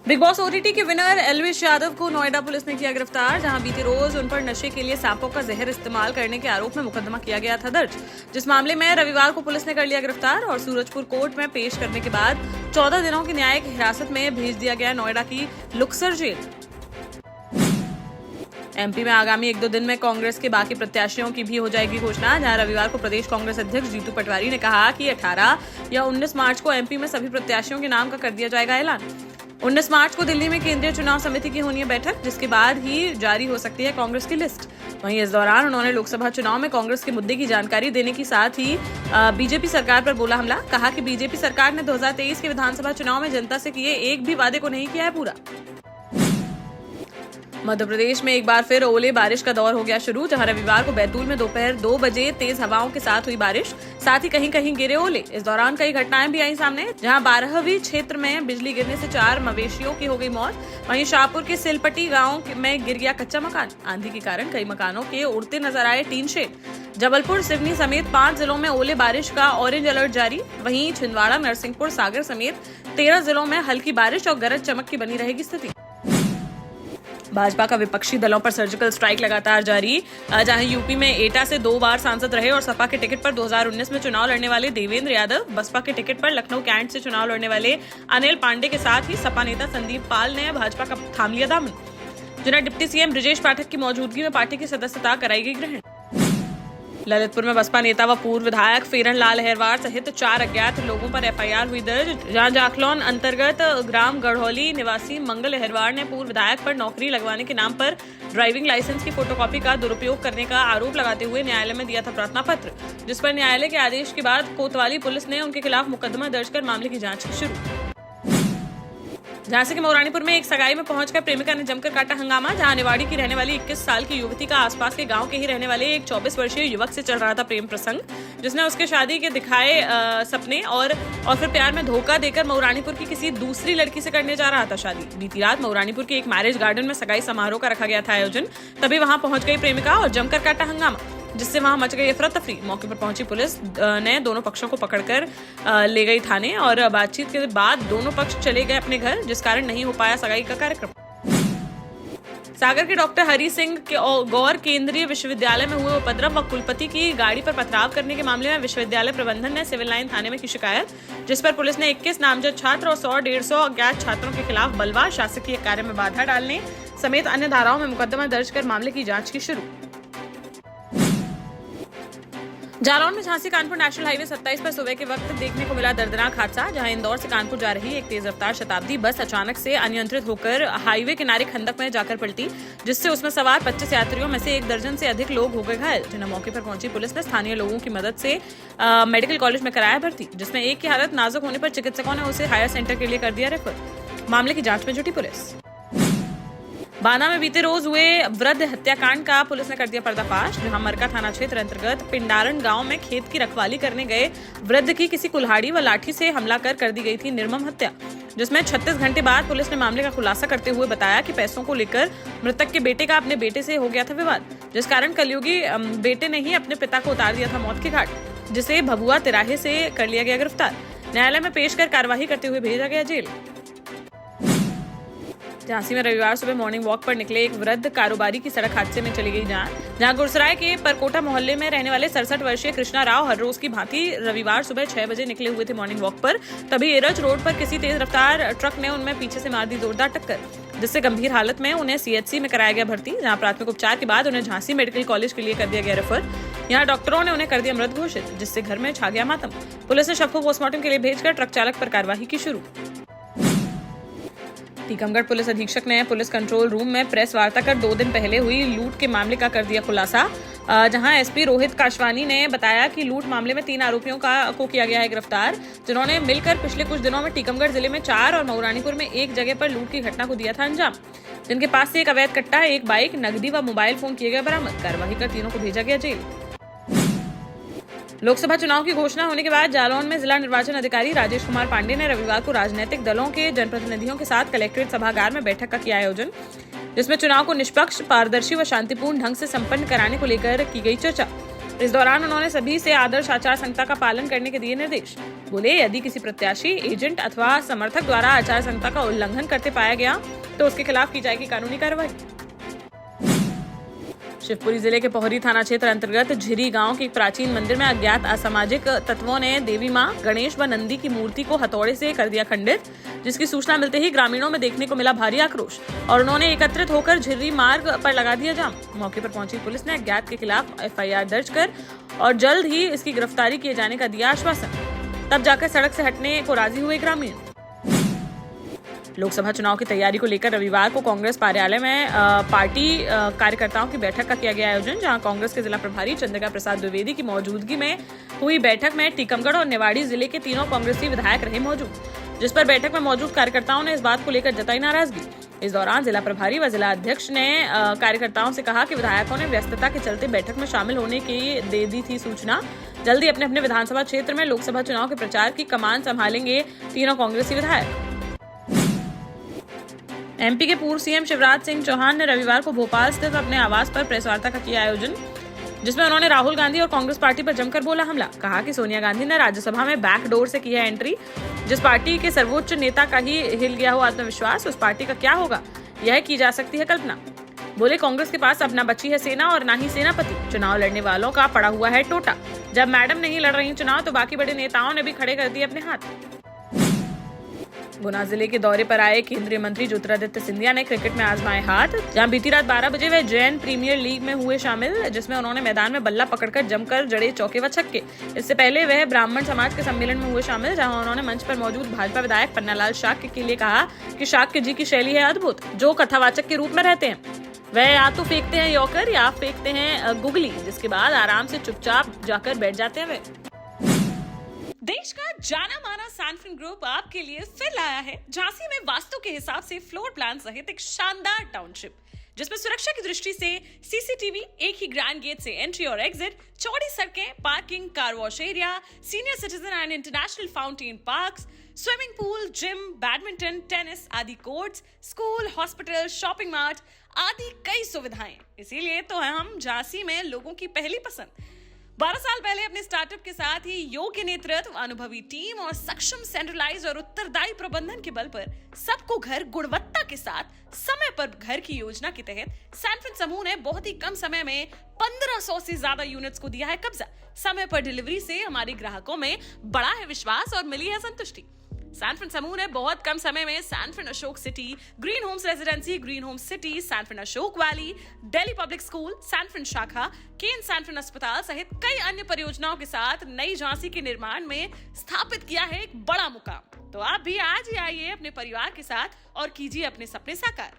Big boss OTT के winner Elvish Yadav को Noida police ने किया गिरफ्तार, जहां बीती रोज उन पर नशे के लिए सांपों का जहर इस्तेमाल करने के आरोप में मुकदमा किया गया था दर्ज, जिस मामले में रविवार को पुलिस ने कर लिया गिरफ्तार और सूरजपुर कोर्ट में पेश करने के बाद 14 दिनों की न्यायिक हिरासत में भेज दिया गया नोएडा की लुक्सर जेल। एमपी में आगामी 1-2 दिन में कांग्रेस के बाकी प्रत्याशियों की भी हो जाएगी घोषणा, जहां रविवार को प्रदेश कांग्रेस अध्यक्ष जीतू पटवारी ने कहा कि 18 या 19 मार्च को एमपी में सभी प्रत्याशियों के नाम का कर दिया जाएगा ऐलान। 19 मार्च को दिल्ली में केंद्रीय चुनाव समिति की होनी है बैठक, जिसके बाद ही जारी हो सकती है कांग्रेस की लिस्ट। वहीं इस दौरान उन्होंने लोकसभा चुनाव में कांग्रेस के मुद्दे की जानकारी देने के साथ ही बीजेपी सरकार पर बोला हमला। कहा कि बीजेपी सरकार ने 2023 के विधानसभा चुनाव में जनता से किए एक भी वादे को नहीं किया है पूरा। मध्य प्रदेश में एक बार फिर ओले बारिश का दौर हो गया शुरू, जहां रविवार को बैतूल में दोपहर 2 बजे तेज हवाओं के साथ हुई बारिश, साथ ही कहीं कहीं गिरे ओले। इस दौरान कई घटनाएं भी आई सामने, जहां 12वीं क्षेत्र में बिजली गिरने से 4 मवेशियों की हो गई मौत। वहीं शाहपुर के सिलपट्टी गांव में गिर गया कच्चा मकान। आंधी के कारण कई मकानों के उड़ते नजर आए टीन शेड। जबलपुर, सिवनी समेत 5 जिलों में ओले बारिश का ऑरेंज अलर्ट जारी। वहीं छिंदवाड़ा, नरसिंहपुर, सागर समेत 13 जिलों में हल्की बारिश और गरज चमक की बनी रहेगी स्थिति। भाजपा का विपक्षी दलों पर सर्जिकल स्ट्राइक लगातार जारी, जहां यूपी में एटा से 2 बार सांसद रहे और सपा के टिकट पर 2019 में चुनाव लड़ने वाले देवेंद्र यादव, बसपा के टिकट पर लखनऊ कैंट से चुनाव लड़ने वाले अनिल पांडे के साथ ही सपा नेता संदीप पाल ने भाजपा का थाम लिया दामन, जिन्हें डिप्टी सीएम ब्रिजेश पाठक की मौजूदगी में पार्टी की सदस्यता कराई गई ग्रहण। ललितपुर में बसपा नेता व पूर्व विधायक फेरन लाल अहिरवार सहित 4 अज्ञात लोगों पर एफआईआर हुई दर्ज, जहां जाखलौन अंतर्गत ग्राम गढ़ौली निवासी मंगल अहिरवार ने पूर्व विधायक पर नौकरी लगवाने के नाम पर ड्राइविंग लाइसेंस की फोटोकॉपी का दुरुपयोग करने का आरोप लगाते हुए न्यायालय में दिया था प्रार्थना पत्र, जिस पर न्यायालय के आदेश के बाद कोतवाली पुलिस ने उनके खिलाफ मुकदमा दर्ज कर मामले की जांच शुरू। झांसी के मौरानीपुर में एक सगाई में पहुंचकर प्रेमिका ने जमकर काटा हंगामा, जहां निवाड़ी की रहने वाली 21 साल की युवती का आसपास के गांव के ही रहने वाले एक 24 वर्षीय युवक से चल रहा था प्रेम प्रसंग, जिसने उसके शादी के दिखाए सपने और फिर प्यार में धोखा देकर मौरानीपुर की किसी दूसरी लड़की से करने जा रहा था शादी। बीती रात मौरानीपुर के एक मैरिज गार्डन में सगाई समारोह का रखा गया था आयोजन, तभी वहां पहुंच गई प्रेमिका और जमकर काटा हंगामा, जिससे वहां मच गई अफरा तफरी। मौके पर पहुंची पुलिस ने दोनों पक्षों को पकड़कर ले गई थाने और बातचीत के बाद दोनों पक्ष चले गए अपने घर, जिस कारण नहीं हो पाया सगाई का कार्यक्रम। सागर के डॉक्टर हरि सिंह के गौर केंद्रीय विश्वविद्यालय में हुए उपद्रव व कुलपति की गाड़ी पर पथराव करने के मामले में विश्वविद्यालय प्रबंधन ने सिविल लाइन थाने में की शिकायत, जिस पर पुलिस ने 21 नामजद छात्र और 100-150 अज्ञात छात्रों के खिलाफ बलवा, शासकीय कार्य में बाधा डालने समेत अन्य धाराओं में मुकदमा दर्ज कर मामले की जांच की शुरू। जालौन में झांसी कानपुर नेशनल हाईवे 27 पर सुबह के वक्त देखने को मिला दर्दनाक हादसा, जहां इंदौर से कानपुर जा रही एक तेज रफ्तार शताब्दी बस अचानक से अनियंत्रित होकर हाईवे किनारे खंदक में जाकर पलटी, जिससे उसमें सवार 25 यात्रियों में से 1 दर्जन से अधिक लोग हो गए घायल, जिन्हें मौके पर पहुंची पुलिस ने स्थानीय लोगों की मदद से मेडिकल कॉलेज में कराया भर्ती, जिसमें एक की हालत नाजुक होने पर चिकित्सकों ने उसे हायर सेंटर के लिए कर दिया रेफर। मामले की जांच में जुटी पुलिस। बांदा में बीते रोज हुए वृद्ध हत्याकांड का पुलिस ने कर दिया पर्दाफाश, जहां मरका थाना क्षेत्र अंतर्गत पिंडारण गांव में खेत की रखवाली करने गए वृद्ध की किसी कुल्हाड़ी व लाठी से हमला कर दी गई थी निर्मम हत्या, जिसमें 36 घंटे बाद पुलिस ने मामले का खुलासा करते हुए बताया कि पैसों को लेकर मृतक के बेटे का अपने बेटे से हो गया था विवाद, जिस कारण कलयुगी बेटे ने ही अपने पिता को उतार दिया था मौत के घाट, जिसे भभुआ तिराहे से कर लिया गया गिरफ्तार। न्यायालय में पेश कर कार्यवाही करते हुए भेजा गया जेल। झांसी में रविवार सुबह मॉर्निंग वॉक पर निकले एक वृद्ध कारोबारी की सड़क हादसे में चली गई जान, जहां गुरसराय के परकोटा मोहल्ले में रहने वाले 67 वर्षीय कृष्णा राव हर रोज की भांति रविवार सुबह 6 बजे निकले हुए थे मॉर्निंग वॉक पर, तभी एरज रोड पर किसी तेज रफ्तार ट्रक ने उनमें पीछे से मार दी जोरदार टक्कर, जिससे गंभीर हालत में उन्हें सीएचसी में कराया गया भर्ती, जहां प्राथमिक उपचार के बाद उन्हें झांसी मेडिकल कॉलेज के लिए कर दिया गया रेफर। यहाँ डॉक्टरों ने उन्हें कर दिया मृत घोषित, जिससे घर में छा गया मातम। पुलिस ने शव को पोस्टमार्टम के लिए भेजकर ट्रक चालक पर कार्यवाही की शुरू। टीकमगढ़ पुलिस अधीक्षक ने पुलिस कंट्रोल रूम में प्रेस वार्ता कर 2 दिन पहले हुई लूट के मामले का कर दिया खुलासा, जहां एसपी रोहित काशवानी ने बताया कि लूट मामले में 3 आरोपियों को किया गया है गिरफ्तार, जिन्होंने मिलकर पिछले कुछ दिनों में टीकमगढ़ जिले में 4 और मौरानीपुर में 1 जगह पर लूट की घटना को दिया था अंजाम, जिनके पास से एक अवैध कट्टा, 1 बाइक, नकदी व मोबाइल फोन किए गए बरामद। कार्रवाई कर तीनों को भेजा गया जेल। लोकसभा चुनाव की घोषणा होने के बाद जालौन में जिला निर्वाचन अधिकारी राजेश कुमार पांडे ने रविवार को राजनीतिक दलों के जनप्रतिनिधियों के साथ कलेक्ट्रेट सभागार में बैठक का किया आयोजन, जिसमें चुनाव को निष्पक्ष, पारदर्शी व शांतिपूर्ण ढंग से संपन्न कराने को लेकर की गई चर्चा। इस दौरान उन्होंने सभी से आदर्श आचार संहिता का पालन करने के दिए निर्देश। बोले, यदि किसी प्रत्याशी, एजेंट अथवा समर्थक द्वारा आचार संहिता का उल्लंघन करते पाया गया तो उसके खिलाफ की जाएगी कानूनी कार्रवाई। शिवपुरी जिले के पोहरी थाना क्षेत्र अंतर्गत झिरी गांव के एक प्राचीन मंदिर में अज्ञात असामाजिक तत्वों ने देवी मां, गणेश व नंदी की मूर्ति को हथौड़े से कर दिया खंडित, जिसकी सूचना मिलते ही ग्रामीणों में देखने को मिला भारी आक्रोश और उन्होंने एकत्रित होकर झिरी मार्ग पर लगा दिया जाम। मौके पर पहुंची पुलिस ने अज्ञात के खिलाफ FIR दर्ज कर और जल्द ही इसकी गिरफ्तारी किए जाने का दिया आश्वासन। तब जाकर सड़क से हटने को राजी हुए ग्रामीण। लोकसभा चुनाव की तैयारी को लेकर रविवार को कांग्रेस कार्यालय में पार्टी कार्यकर्ताओं की बैठक का किया गया आयोजन, जहां कांग्रेस के जिला प्रभारी चंद्रिका प्रसाद द्विवेदी की मौजूदगी में हुई बैठक में टीकमगढ़ और निवाड़ी जिले के तीनों कांग्रेसी विधायक रहे मौजूद, जिस पर बैठक में मौजूद कार्यकर्ताओं ने इस बात को लेकर जताई नाराजगी। इस दौरान जिला प्रभारी व जिला अध्यक्ष ने कार्यकर्ताओं से कहा कि विधायकों ने व्यस्तता के चलते बैठक में शामिल होने की दे दी थी सूचना। जल्दी अपने अपने विधानसभा क्षेत्र में लोकसभा चुनाव के प्रचार की कमान संभालेंगे तीनों कांग्रेसी विधायक। MP के पूर्व CM शिवराज सिंह चौहान ने रविवार को भोपाल स्थित अपने आवास पर प्रेस वार्ता का किया आयोजन, जिसमें उन्होंने राहुल गांधी और कांग्रेस पार्टी पर जमकर बोला हमला। कहा कि सोनिया गांधी ने राज्यसभा में बैकडोर से की है एंट्री। जिस पार्टी के सर्वोच्च नेता का ही हिल गया हो आत्मविश्वास, उस पार्टी का क्या होगा, यह की जा सकती है कल्पना। बोले, कांग्रेस के पास अब न बची है सेना और न ही सेनापति। चुनाव लड़ने वालों का पड़ा हुआ है टोटा। जब मैडम नहीं लड़ रही चुनाव तो बाकी बड़े नेताओं ने भी खड़े कर दिए अपने हाथ। गुना जिले के दौरे पर आए केंद्रीय मंत्री ज्योतिरादित्य सिंधिया ने क्रिकेट में आजमाए हाथ, जहां बीती रात 12 बजे वे जैन प्रीमियर लीग में हुए शामिल, जिसमें उन्होंने मैदान में बल्ला पकड़कर जमकर जड़े चौके व छक्के। इससे पहले वह ब्राह्मण समाज के सम्मेलन में हुए शामिल, जहां उन्होंने मंच पर मौजूद भाजपा विधायक पन्नालाल शाक्य के लिए कहा कि शाक्य जी की शैली है अद्भुत, जो कथावाचक के रूप में रहते हैं। वह या तो फेंकते हैं यॉकर या फेंकते हैं गुगली, जिसके बाद आराम से चुपचाप जाकर बैठ जाते हैं वे। देश का जाना माना सैनफिन ग्रुप आपके लिए फिर लाया है झांसी में वास्तु के हिसाब से फ्लोर प्लान सहित एक शानदार टाउनशिप, जिसमें सुरक्षा की दृष्टि से CCTV, एक ही ग्रैंड गेट से एंट्री और एग्जिट, चौड़ी सड़कें, parking, car wash area, senior citizen and international fountain parks, swimming pool, gym, badminton, tennis आदि courts, school, hospital, shopping mart आदि कई सुविधाएं। इसीलिए तो हम झांसी में लोगों की पहली पसंद। 12 साल पहले अपने स्टार्टअप के साथ ही योग्य नेतृत्व, अनुभवी टीम और सक्षम सेंट्रलाइज और उत्तरदायी प्रबंधन के बल पर सबको घर गुणवत्ता के साथ समय पर घर की योजना के तहत सैनफिन समूह ने बहुत ही कम समय में 1500 से ज्यादा यूनिट्स को दिया है कब्जा। समय पर डिलीवरी से हमारे ग्राहकों में बढ़ा है विश्वास और मिली है संतुष्टि। सैनफिन समूह ने बहुत कम समय में Sanfin Ashok city, green homes residency, green homes city, Sanfin Ashok valley, Delhi public school, Sanfin शाखा, केन सैनफिन अस्पताल सहित कई अन्य परियोजनाओं के साथ नई झांसी के निर्माण में स्थापित किया है एक बड़ा मुकाम। तो आप भी आज ही आइए अपने परिवार के साथ और कीजिए अपने सपने साकार।